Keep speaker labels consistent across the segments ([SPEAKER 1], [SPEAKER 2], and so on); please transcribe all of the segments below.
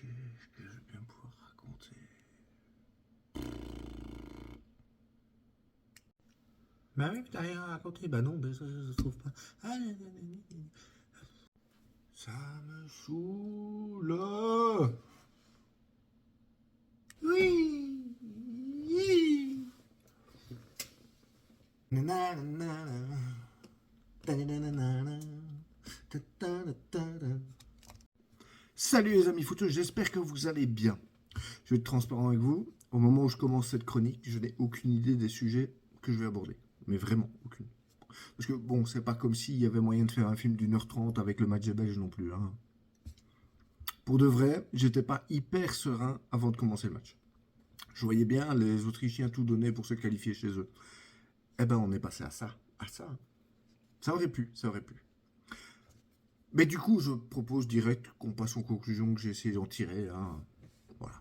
[SPEAKER 1] Qu'est-ce que je vais bien pouvoir raconter? Bah oui, t'as rien à raconter. Bah non, bah ça se trouve pas. Ah, ça me saoule. Oui. Nanana. Tananana. Tatanatana. Salut les amis footeux, j'espère que vous allez bien. Je vais être transparent avec vous. Au moment où je commence cette chronique, je n'ai aucune idée des sujets que je vais aborder. Mais vraiment, aucune. Parce que bon, c'est pas comme s'il y avait moyen de faire un film d'1h30 avec le match des Belges non plus. Hein. Pour de vrai, j'étais pas hyper serein avant de commencer le match. Je voyais bien les Autrichiens tout donner pour se qualifier chez eux. Eh ben, on est passé à ça. À ça. Ça aurait pu, ça aurait pu. Mais du coup, je propose direct qu'on passe aux conclusions que j'ai essayé d'en tirer. Hein. Voilà.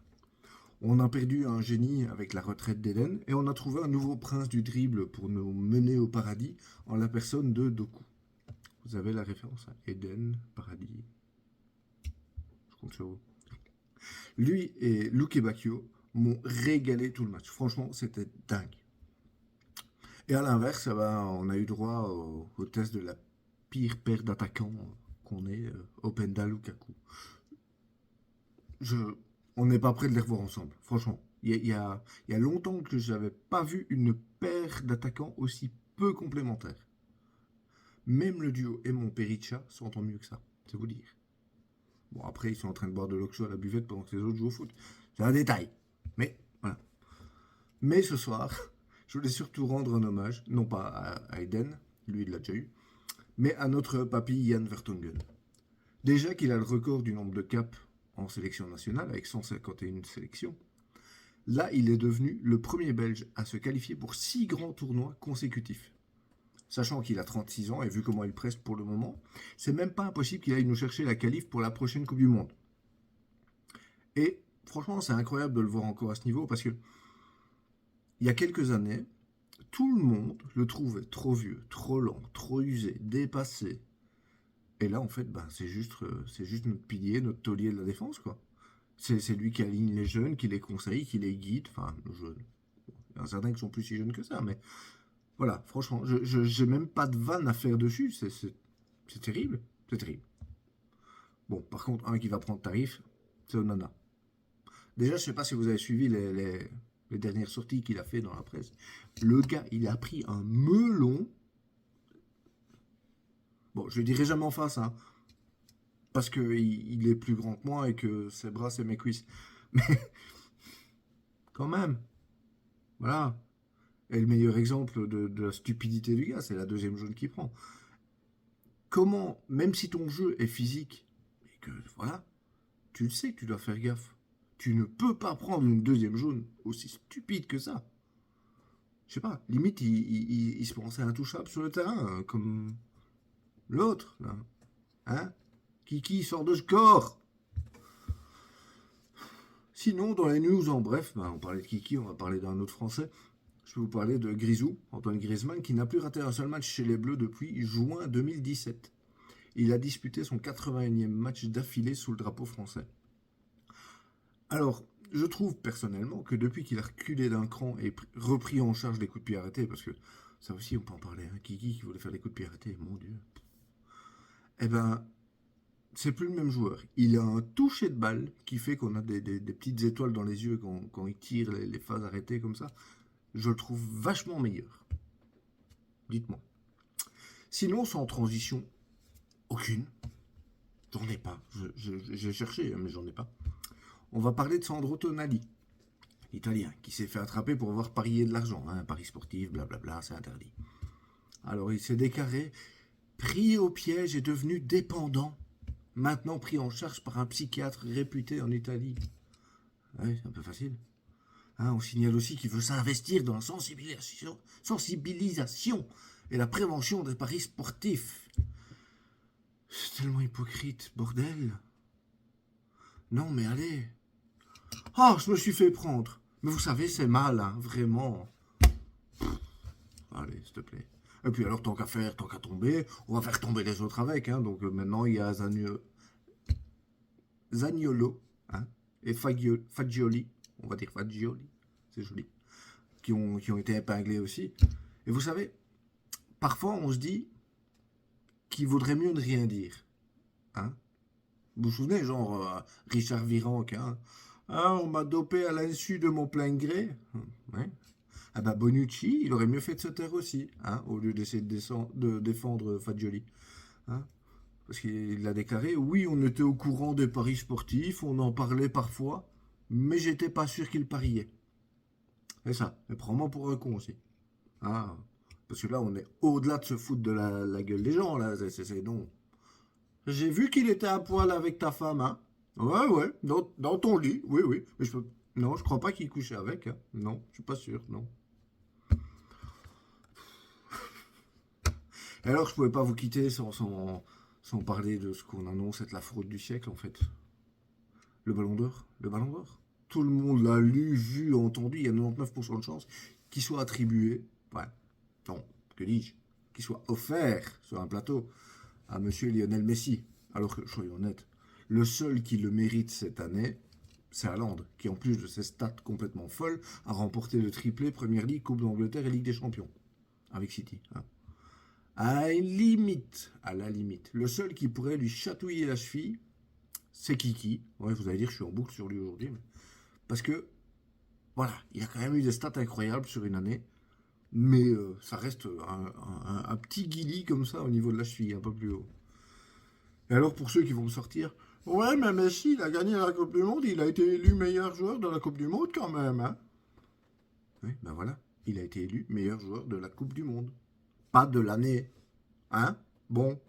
[SPEAKER 1] On a perdu un génie avec la retraite d'Eden et on a trouvé un nouveau prince du dribble pour nous mener au paradis en la personne de Doku. Vous avez la référence à Eden, paradis. Je compte sur vous. Lui et Luke Bacchio m'ont régalé tout le match. Franchement, c'était dingue. Et à l'inverse, on a eu droit au test de la pire paire d'attaquants qu'on ait, Openda Lukaku. Je, on n'est pas prêt de les revoir ensemble, franchement. Il y a longtemps que je n'avais pas vu une paire d'attaquants aussi peu complémentaires. Même le duo Emon Perica s'entend mieux que ça, c'est vous dire. Bon, après, ils sont en train de boire de l'oxo à la buvette pendant que les autres jouent au foot. C'est un détail. Mais, voilà. Mais ce soir, je voulais surtout rendre un hommage, non pas à Eden, lui il l'a déjà eu, mais à notre papy Jan Vertonghen. Déjà qu'il a le record du nombre de caps en sélection nationale, avec 151 sélections, là il est devenu le premier Belge à se qualifier pour 6 grands tournois consécutifs. Sachant qu'il a 36 ans et vu comment il presse pour le moment, c'est même pas impossible qu'il aille nous chercher la qualif pour la prochaine Coupe du Monde. Et franchement, c'est incroyable de le voir encore à ce niveau parce que il y a quelques années, tout le monde le trouvait trop vieux, trop lent, trop usé, dépassé. Et là, en fait, c'est juste notre pilier, notre taulier de la défense, quoi. C'est lui qui aligne les jeunes, qui les conseille, qui les guide. Enfin, nos jeunes. Il y en a certains qui sont plus si jeunes que ça, mais voilà, franchement, j'ai même pas de vanne à faire dessus. C'est terrible. C'est terrible. Bon, par contre, un qui va prendre tarif, c'est Onana. Déjà, je sais pas si vous avez suivi les dernières sorties qu'il a fait dans la presse. Le gars, il a pris un melon. Bon, je le dirai jamais en face, hein, parce qu'il est plus grand que moi et que ses bras, c'est mes cuisses. Mais quand même, voilà. Et le meilleur exemple de la stupidité du gars, c'est la deuxième jaune qu'il prend. Comment, même si ton jeu est physique, et que voilà, tu le sais que tu dois faire gaffe, tu ne peux pas prendre une deuxième jaune aussi stupide que ça. Je sais pas, limite, il se pensait intouchable sur le terrain, comme l'autre, là. Hein? Kiki sort de ce corps. Sinon, dans les news, en bref, on parlait de Kiki, on va parler d'un autre Français. Je vais vous parler de Grisou, Antoine Griezmann, qui n'a plus raté un seul match chez les Bleus depuis juin 2017. Il a disputé son 81e match d'affilée sous le drapeau français. Alors, je trouve personnellement que depuis qu'il a reculé d'un cran et repris en charge les coups de pied arrêtés, parce que ça aussi on peut en parler, hein, Kiki qui voulait faire les coups de pied arrêtés, mon Dieu. Eh ben, c'est plus le même joueur. Il a un toucher de balle qui fait qu'on a des petites étoiles dans les yeux quand il tire les phases arrêtées comme ça. Je le trouve vachement meilleur. Dites-moi. Sinon, sans transition, aucune. J'en ai pas. J'ai cherché, mais j'en ai pas. On va parler de Sandro Tonali, l'Italien, qui s'est fait attraper pour avoir parié de l'argent. Hein, paris sportif, blablabla, c'est interdit. Alors il s'est déclaré pris au piège et devenu dépendant. Maintenant pris en charge par un psychiatre réputé en Italie. Ouais, c'est un peu facile. Hein, on signale aussi qu'il veut s'investir dans la sensibilisation et la prévention des paris sportifs. C'est tellement hypocrite, bordel. Non, mais allez. Ah, je me suis fait prendre. Mais vous savez, c'est mal, hein, vraiment. Allez, s'il te plaît. Et puis alors, tant qu'à faire, tant qu'à tomber, on va faire tomber les autres avec. Hein. Donc maintenant, il y a Zaniolo hein, et Fagioli, on va dire Fagioli, c'est joli, qui ont été épinglés aussi. Et vous savez, parfois on se dit qu'il vaudrait mieux ne rien dire. Hein. Vous vous souvenez, genre Richard Virenque, hein? Ah, on m'a dopé à l'insu de mon plein gré. Ouais. Ah bah Bonucci, il aurait mieux fait de se taire aussi, hein, au lieu d'essayer de défendre Fagioli. Hein. Parce qu'il a déclaré, oui, on était au courant des paris sportifs, on en parlait parfois, mais j'étais pas sûr qu'il pariait. C'est ça, et prends-moi pour un con aussi. Hein. Parce que là, on est au-delà de se foutre de la gueule des gens, là. Non. J'ai vu qu'il était à poil avec ta femme, hein. Ouais, ouais, dans ton lit, oui, oui. Mais non, je crois pas qu'il couchait avec, hein. Non, je suis pas sûr, non. Et alors, je pouvais pas vous quitter sans parler de ce qu'on annonce être la fraude du siècle, en fait. Le Ballon d'Or. Le Ballon d'Or. Tout le monde l'a lu, vu, entendu. Il y a 99% de chances qu'il soit attribué, ouais, non, que dis-je, qu'il soit offert sur un plateau à monsieur Lionel Messi. Alors que, soyons honnêtes, le seul qui le mérite cette année, c'est Haaland, qui en plus de ses stats complètement folles, a remporté le triplé Première Ligue, Coupe d'Angleterre et Ligue des Champions. Avec City. Hein. À la limite, le seul qui pourrait lui chatouiller la cheville, c'est Kiki. Ouais, vous allez dire que je suis en boucle sur lui aujourd'hui. Parce que, voilà, il a quand même eu des stats incroyables sur une année. Mais ça reste un petit guili comme ça au niveau de la cheville, un peu plus haut. Et alors pour ceux qui vont me sortir, ouais mais Messi il a gagné la Coupe du Monde, il a été élu meilleur joueur de la Coupe du Monde quand même, hein. Oui, ben voilà, il a été élu meilleur joueur de la Coupe du Monde. Pas de l'année, hein. Bon,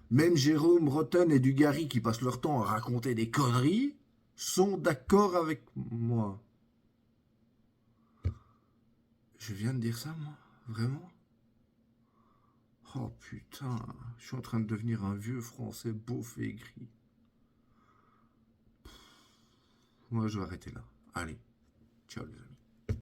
[SPEAKER 1] même Jérôme Rotten et Dugarry qui passent leur temps à raconter des conneries sont d'accord avec moi. Je viens de dire ça moi, vraiment. Oh putain, je suis en train de devenir un vieux français beauf et aigri. Moi je vais arrêter là. Allez, ciao les amis.